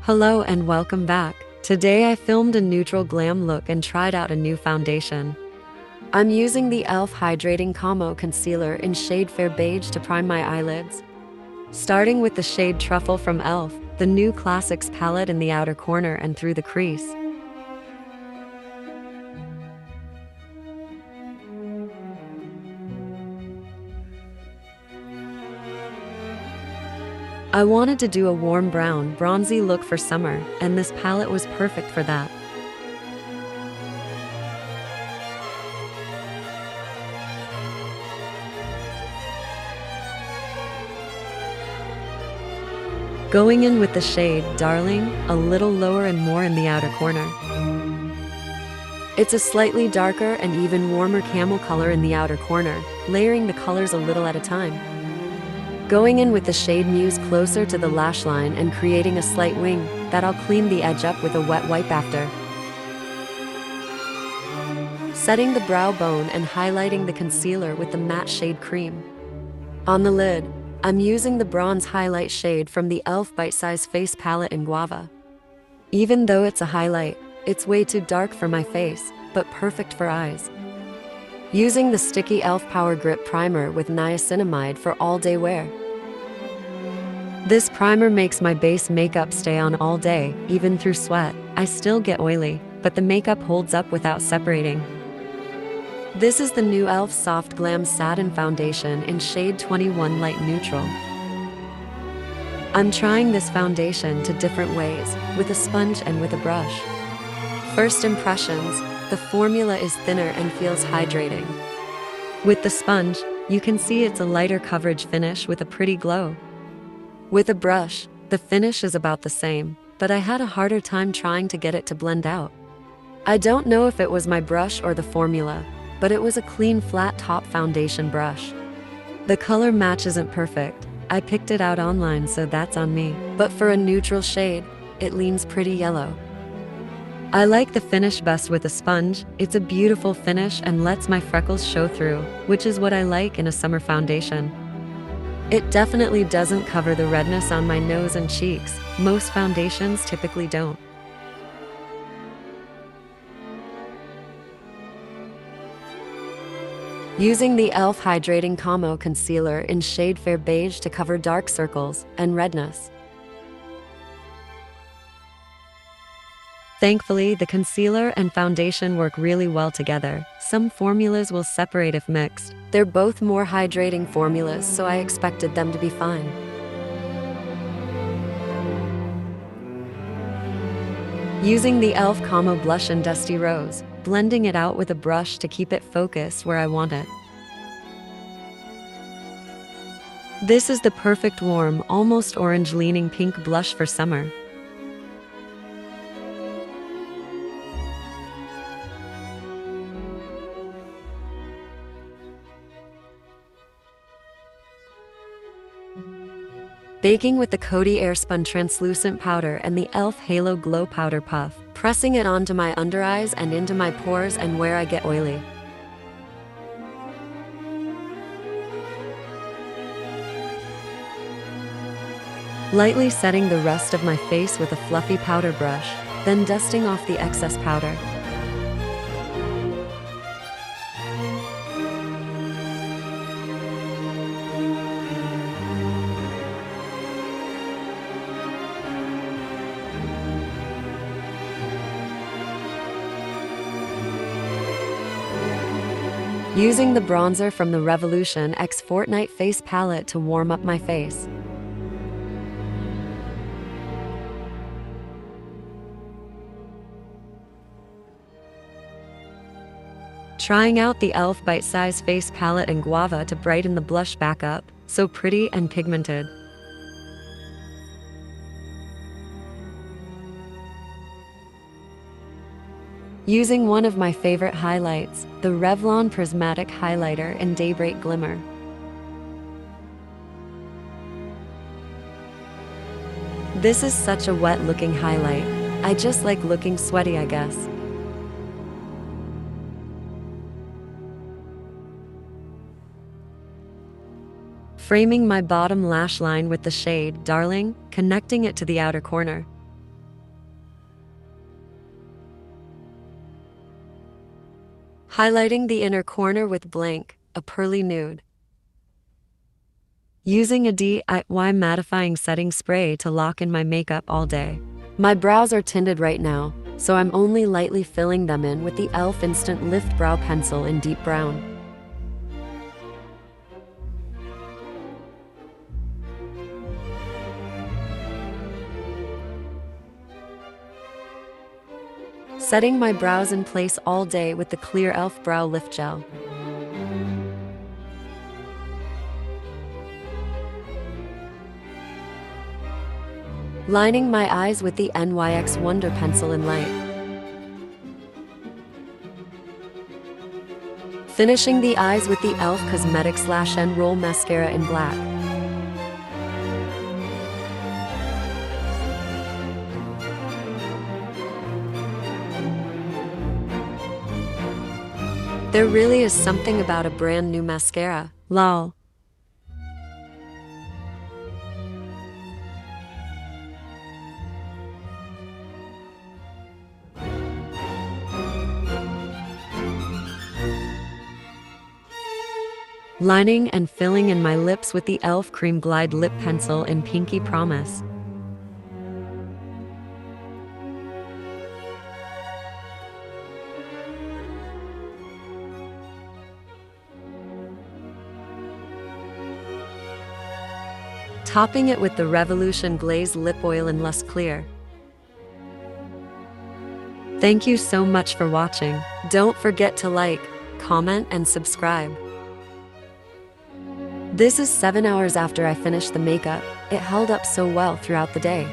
Hello and welcome back. Today I filmed a neutral glam look and tried out a new foundation. I'm using the e.l.f. Hydrating Camo Concealer in shade Fair Beige to prime my eyelids. Starting with the shade Truffle from e.l.f., the new Classics palette in the outer corner and through the crease. I wanted to do a warm brown, bronzy look for summer, and this palette was perfect for that. Going in with the shade Darling, a little lower and more in the outer corner. It's a slightly darker and even warmer camel color in the outer corner, layering the colors a little at a time. Going in with the shade Muse closer to the lash line and creating a slight wing that I'll clean the edge up with a wet wipe after. Setting the brow bone and highlighting the concealer with the matte shade Creme. On the lid, I'm using the bronze highlight shade from the e.l.f. Bite Size Face Palette in Guava. Even though it's a highlight, it's way too dark for my face, but perfect for eyes. Using the sticky e.l.f. Power Grip Primer with Niacinamide for all-day wear. This primer makes my base makeup stay on all day, even through sweat. I still get oily, but the makeup holds up without separating. This is the new e.l.f. Soft Glam Satin Foundation in shade 21 Light Neutral. I'm trying this foundation to different ways, with a sponge and with a brush. First impressions, the formula is thinner and feels hydrating. With the sponge, you can see it's a lighter coverage finish with a pretty glow. With a brush, the finish is about the same, but I had a harder time trying to get it to blend out. I don't know if it was my brush or the formula, but it was a clean flat top foundation brush. The color match isn't perfect. I picked it out online, so that's on me. But for a neutral shade, it leans pretty yellow. I like the finish best with a sponge. It's a beautiful finish and lets my freckles show through, which is what I like in a summer foundation. It definitely doesn't cover the redness on my nose and cheeks. Most foundations typically don't. Using the e.l.f. Hydrating Camo Concealer in shade Fair Beige to cover dark circles and redness. Thankfully, the concealer and foundation work really well together. Some formulas will separate if mixed. They're both more hydrating formulas, so I expected them to be fine. Using the e.l.f. Camo Blush in Dusty Rose, blending it out with a brush to keep it focused where I want it. This is the perfect warm, almost orange-leaning pink blush for summer. Baking with the Coty Airspun Translucent Powder and the e.l.f. Halo Glow Powder Puff, pressing it onto my under eyes and into my pores and where I get oily. Lightly setting the rest of my face with a fluffy powder brush, then dusting off the excess powder. Using the bronzer from the Revolution X Fortnite Face Palette to warm up my face. Trying out the e.l.f. Bite Size Face Palette in Guava to brighten the blush back up, so pretty and pigmented. Using one of my favorite highlights, the Revlon Prismatic Highlighter in Daybreak Glimmer. This is such a wet-looking highlight. I just like looking sweaty, I guess. Framing my bottom lash line with the shade Darling, connecting it to the outer corner. highlighting the inner corner with blank, a pearly nude. Using a DIY mattifying setting spray to lock in my makeup all day. My brows are tinted right now, so I'm only lightly filling them in with the e.l.f. Instant Lift Brow Pencil in deep brown. Setting my brows in place all day with the clear e.l.f. Brow Lift Gel. Lining my eyes with the NYX Wonder Pencil in light. Finishing the eyes with the e.l.f. Cosmetics Lash and Roll Mascara in black. There really is something about a brand new mascara, lol. Lining and filling in my lips with the e.l.f. Cream Glide Lip Pencil in Pinky Promise. Topping it with the Revolution Glaze Lip Oil in Lush Clear. Thank you so much for watching. Don't forget to like, comment, and subscribe. This is 7 hours after I finished the makeup. It held up so well throughout the day.